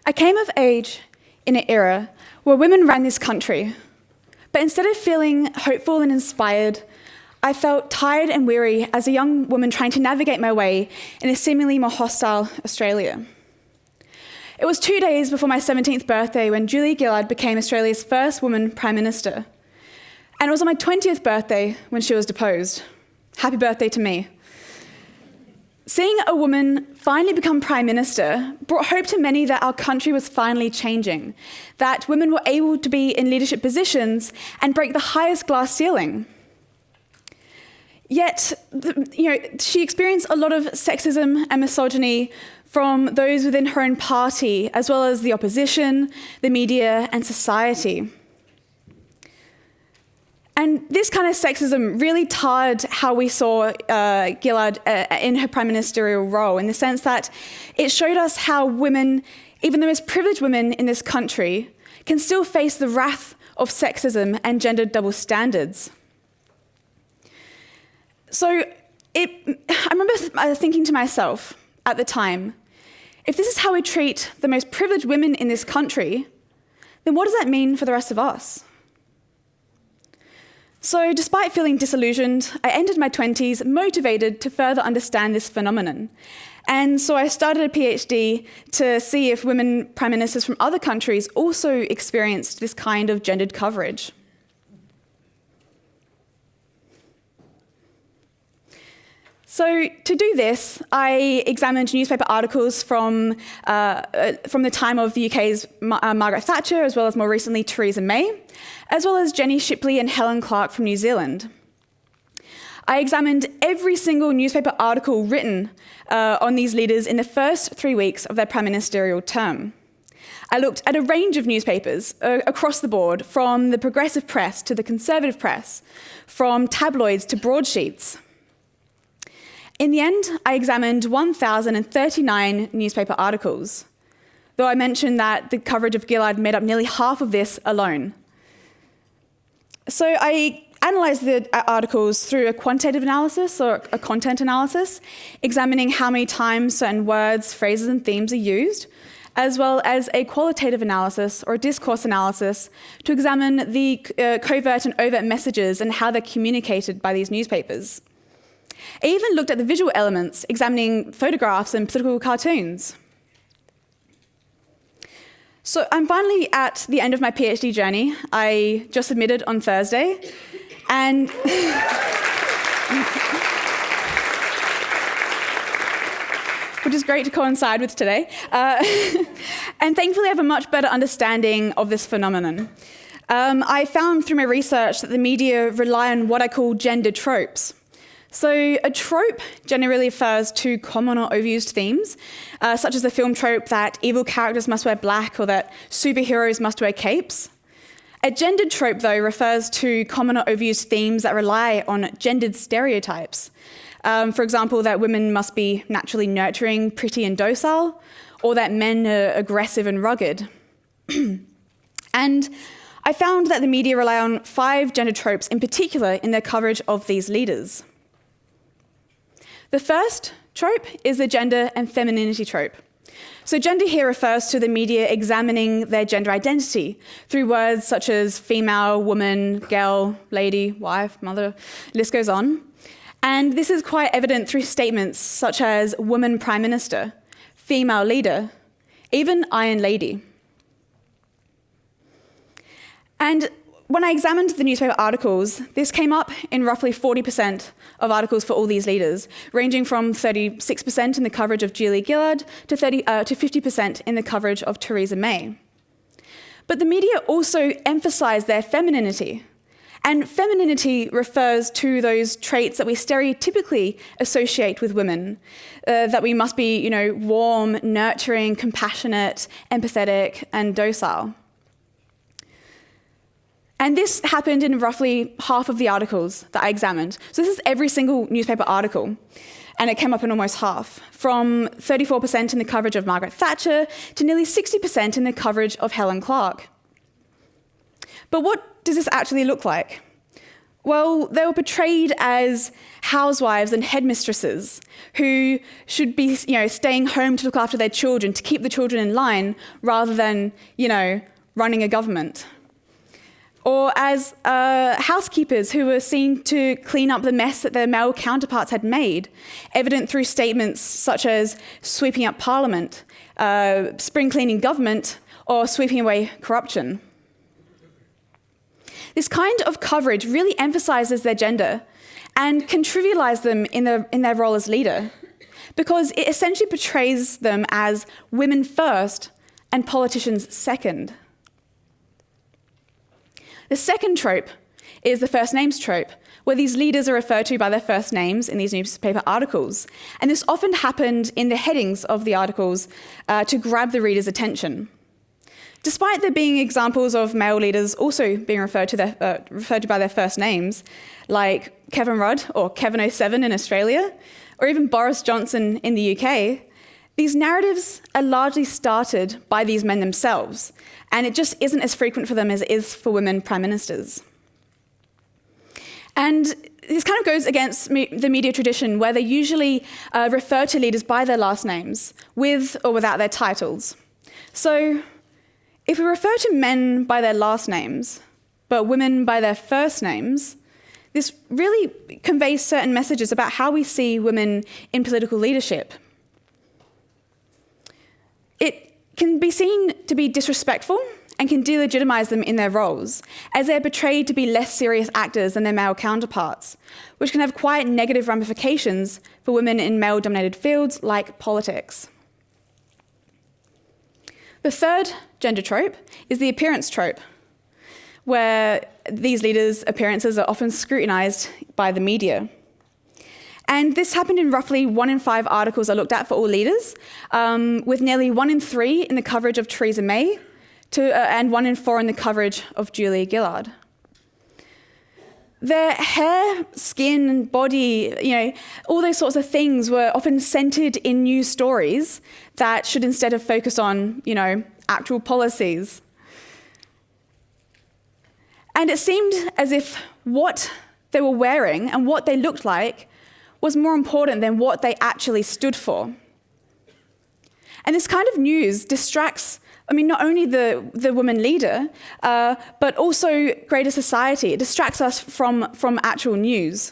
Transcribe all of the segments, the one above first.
I came of age in an era where women ran this country, but instead of feeling hopeful and inspired, I felt tired and weary as a young woman trying to navigate my way in a seemingly more hostile Australia. It was 2 days before my 17th birthday when Julia Gillard became Australia's first woman Prime Minister. And it was on my 20th birthday when she was deposed. Happy birthday to me. Seeing a woman finally become Prime Minister brought hope to many that our country was finally changing, that women were able to be in leadership positions and break the highest glass ceiling. Yet, she experienced a lot of sexism and misogyny from those within her own party, as well as the opposition, the media, and society. And this kind of sexism really tarred how we saw Gillard in her prime ministerial role, in the sense that it showed us how women, even the most privileged women in this country, can still face the wrath of sexism and gender double standards. So I remember thinking to myself at the time, if this is how we treat the most privileged women in this country, then what does that mean for the rest of us? So despite feeling disillusioned, I entered my 20s motivated to further understand this phenomenon. And so I started a PhD to see if women prime ministers from other countries also experienced this kind of gendered coverage. So to do this, I examined newspaper articles from the time of the UK's Margaret Thatcher, as well as more recently Theresa May, as well as Jenny Shipley and Helen Clark from New Zealand. I examined every single newspaper article written on these leaders in the first 3 weeks of their prime ministerial term. I looked at a range of newspapers across the board, from the progressive press to the conservative press, from tabloids to broadsheets. In the end, I examined 1,039 newspaper articles, though I mentioned that the coverage of Gillard made up nearly half of this alone. So I analysed the articles through a quantitative analysis or a content analysis, examining how many times certain words, phrases and themes are used, as well as a qualitative analysis or a discourse analysis to examine the covert and overt messages and how they're communicated by these newspapers. I even looked at the visual elements, examining photographs and political cartoons. So I'm finally at the end of my PhD journey. I just submitted on Thursday, and which is great to coincide with today. And thankfully I have a much better understanding of this phenomenon. I found through my research that the media rely on what I call gender tropes. So a trope generally refers to common or overused themes, such as the film trope that evil characters must wear black or that superheroes must wear capes. A gendered trope, though, refers to common or overused themes that rely on gendered stereotypes. For example, that women must be naturally nurturing, pretty and docile, or that men are aggressive and rugged. And I found that the media rely on 5 gender tropes in particular in their coverage of these leaders. The first trope is the gender and femininity trope. So gender here refers to the media examining their gender identity through words such as female, woman, girl, lady, wife, mother, list goes on. And this is quite evident through statements such as woman prime minister, female leader, even Iron Lady. And when I examined the newspaper articles, this came up in roughly 40% of articles for all these leaders, ranging from 36% in the coverage of Julia Gillard to 50% in the coverage of Theresa May. But the media also emphasised their femininity. And femininity refers to those traits that we stereotypically associate with women, that we must be, warm, nurturing, compassionate, empathetic, and docile. And this happened in roughly half of the articles that I examined. So this is every single newspaper article, and it came up in almost half, from 34% in the coverage of Margaret Thatcher to nearly 60% in the coverage of Helen Clark. But what does this actually look like? Well, they were portrayed as housewives and headmistresses who should be, staying home to look after their children, to keep the children in line, rather than, running a government. Or as housekeepers who were seen to clean up the mess that their male counterparts had made, evident through statements such as sweeping up Parliament, spring cleaning government, or sweeping away corruption. This kind of coverage really emphasises their gender and can trivialise them in their role as leader, because it essentially portrays them as women first and politicians second. The second trope is the first names trope, where these leaders are referred to by their first names in these newspaper articles. And this often happened in the headings of the articles to grab the reader's attention. Despite there being examples of male leaders also being referred to by their first names, like Kevin Rudd or Kevin07 in Australia, or even Boris Johnson in the UK, these narratives are largely started by these men themselves, and it just isn't as frequent for them as it is for women prime ministers. And this kind of goes against the media tradition, where they usually refer to leaders by their last names, with or without their titles. So if we refer to men by their last names, but women by their first names, this really conveys certain messages about how we see women in political leadership. It can be seen to be disrespectful and can delegitimize them in their roles, as they're portrayed to be less serious actors than their male counterparts, which can have quite negative ramifications for women in male-dominated fields like politics. The third gender trope is the appearance trope, where these leaders' appearances are often scrutinised by the media. And this happened in roughly 1 in 5 articles I looked at for all leaders, with nearly 1 in 3 in the coverage of Theresa May, and 1 in 4 in the coverage of Julia Gillard. Their hair, skin, body, all those sorts of things were often centred in news stories that should instead have focused on, actual policies. And it seemed as if what they were wearing and what they looked like was more important than what they actually stood for. And this kind of news distracts, not only the woman leader, but also greater society. It distracts us from actual news.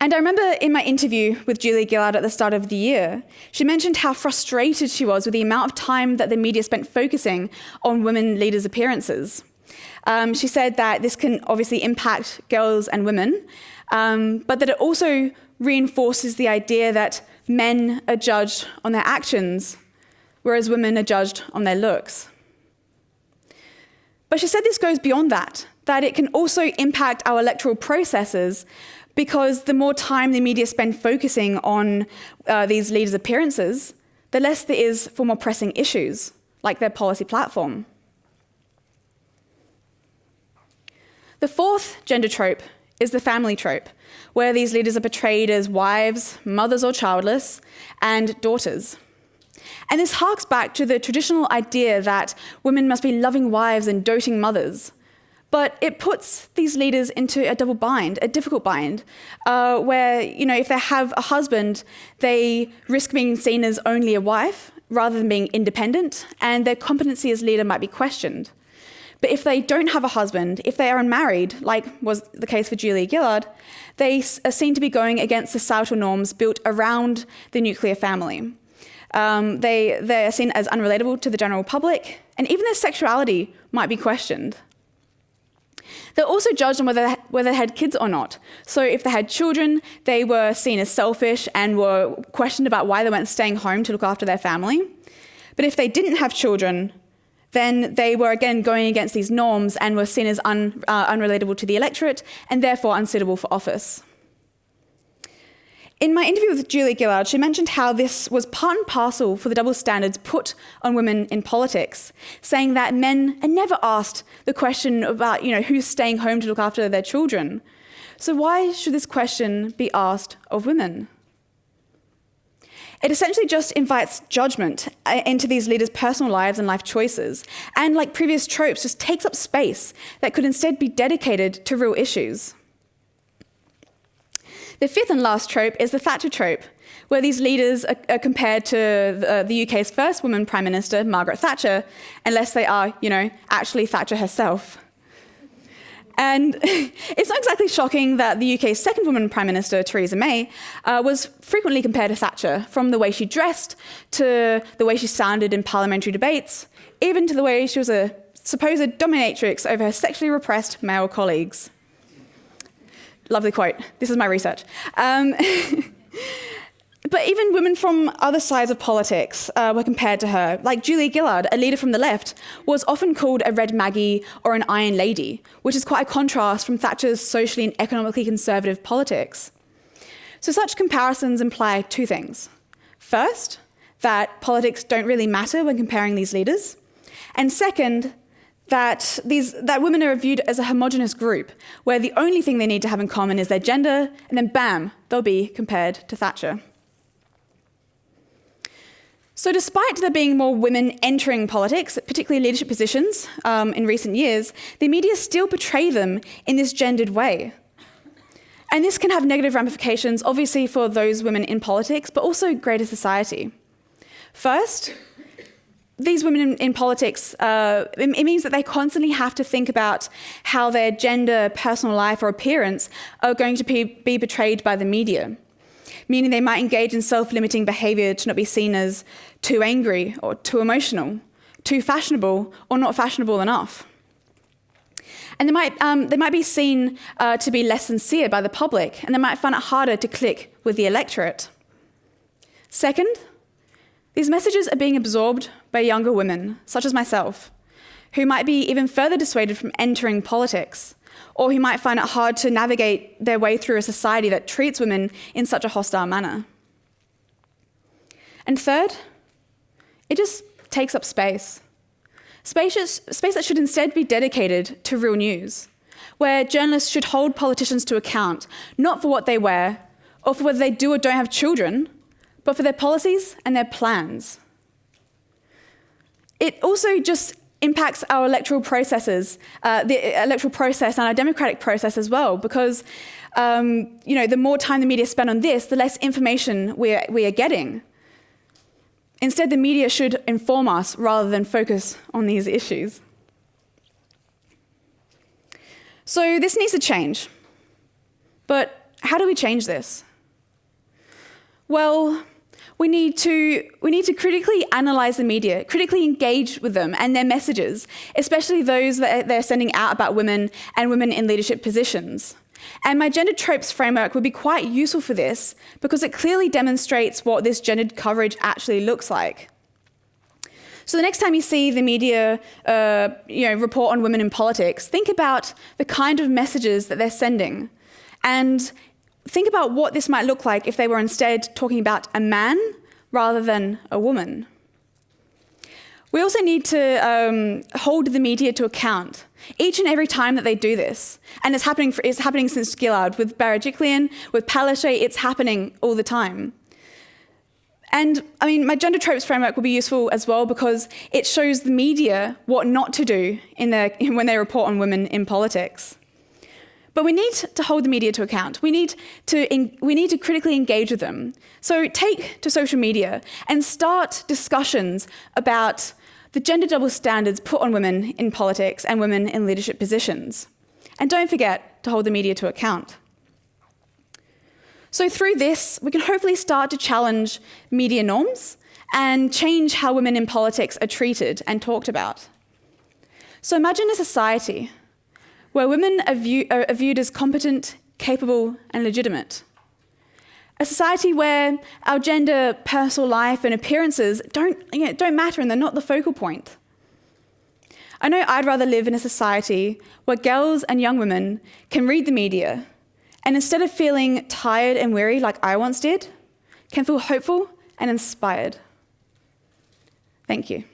And I remember in my interview with Julia Gillard at the start of the year, she mentioned how frustrated she was with the amount of time that the media spent focusing on women leaders' appearances. She said that this can obviously impact girls and women, but that it also reinforces the idea that men are judged on their actions, whereas women are judged on their looks. But she said this goes beyond that it can also impact our electoral processes, because the more time the media spend focusing on these leaders' appearances, the less there is for more pressing issues, like their policy platform. The fourth gender trope is the family trope, where these leaders are portrayed as wives, mothers or childless, and daughters. And this harks back to the traditional idea that women must be loving wives and doting mothers. But it puts these leaders into a double bind, a difficult bind, where, if they have a husband, they risk being seen as only a wife rather than being independent, and their competency as leader might be questioned. But if they don't have a husband, if they are unmarried, like was the case for Julia Gillard, they are seen to be going against societal norms built around the nuclear family. They are seen as unrelatable to the general public, and even their sexuality might be questioned. They're also judged on whether they had kids or not. So if they had children, they were seen as selfish and were questioned about why they weren't staying home to look after their family. But if they didn't have children, then they were again going against these norms and were seen as unrelatable to the electorate and therefore unsuitable for office. In my interview with Julia Gillard, she mentioned how this was part and parcel for the double standards put on women in politics, saying that men are never asked the question about, who's staying home to look after their children. So why should this question be asked of women? It essentially just invites judgment into these leaders' personal lives and life choices, and like previous tropes, just takes up space that could instead be dedicated to real issues. The fifth and last trope is the Thatcher trope, where these leaders are compared to the UK's first woman Prime Minister, Margaret Thatcher, unless they are, actually Thatcher herself. And it's not exactly shocking that the UK's second woman Prime Minister, Theresa May, was frequently compared to Thatcher, from the way she dressed to the way she sounded in parliamentary debates, even to the way she was a supposed dominatrix over her sexually repressed male colleagues. Lovely quote. This is my research. But even women from other sides of politics were compared to her. Like Julia Gillard, a leader from the left, was often called a Red Maggie or an Iron Lady, which is quite a contrast from Thatcher's socially and economically conservative politics. So such comparisons imply two things. First, that politics don't really matter when comparing these leaders. And second, that women are viewed as a homogenous group, where the only thing they need to have in common is their gender, and then bam, they'll be compared to Thatcher. So despite there being more women entering politics, particularly leadership positions, in recent years, the media still portray them in this gendered way. And this can have negative ramifications, obviously, for those women in politics, but also greater society. First, these women in politics, it means that they constantly have to think about how their gender, personal life, or appearance are going to be portrayed by the media, meaning they might engage in self-limiting behaviour to not be seen as too angry or too emotional, too fashionable or not fashionable enough. And they might be seen to be less sincere by the public, and they might find it harder to click with the electorate. Second, these messages are being absorbed by younger women, such as myself, who might be even further dissuaded from entering politics, or who might find it hard to navigate their way through a society that treats women in such a hostile manner. And third, it just takes up space. Space that should instead be dedicated to real news, where journalists should hold politicians to account, not for what they wear, or for whether they do or don't have children, but for their policies and their plans. It also just impacts our electoral processes, the electoral process and our democratic process as well, because the more time the media spend on this, the less information we are getting. Instead, the media should inform us rather than focus on these issues. So this needs to change. But how do we change this? Well, we need to critically analyse the media, critically engage with them and their messages, especially those that they're sending out about women and women in leadership positions. And my gender tropes framework would be quite useful for this because it clearly demonstrates what this gendered coverage actually looks like. So the next time you see the media report on women in politics, think about the kind of messages that they're sending, and think about what this might look like if they were instead talking about a man rather than a woman. We also need to hold the media to account each and every time that they do this. And it's happening since Gillard. With Berejiklian, with Palaszczuk, it's happening all the time. And my gender tropes framework will be useful as well because it shows the media what not to do when they report on women in politics. But we need to hold the media to account. We need to critically engage with them. So take to social media and start discussions about the gender double standards put on women in politics and women in leadership positions. And don't forget to hold the media to account. So through this, we can hopefully start to challenge media norms and change how women in politics are treated and talked about. So imagine a society where women are viewed as competent, capable, and legitimate. A society where our gender, personal life, and appearances don't matter and they're not the focal point. I know I'd rather live in a society where girls and young women can read the media and instead of feeling tired and weary like I once did, can feel hopeful and inspired. Thank you.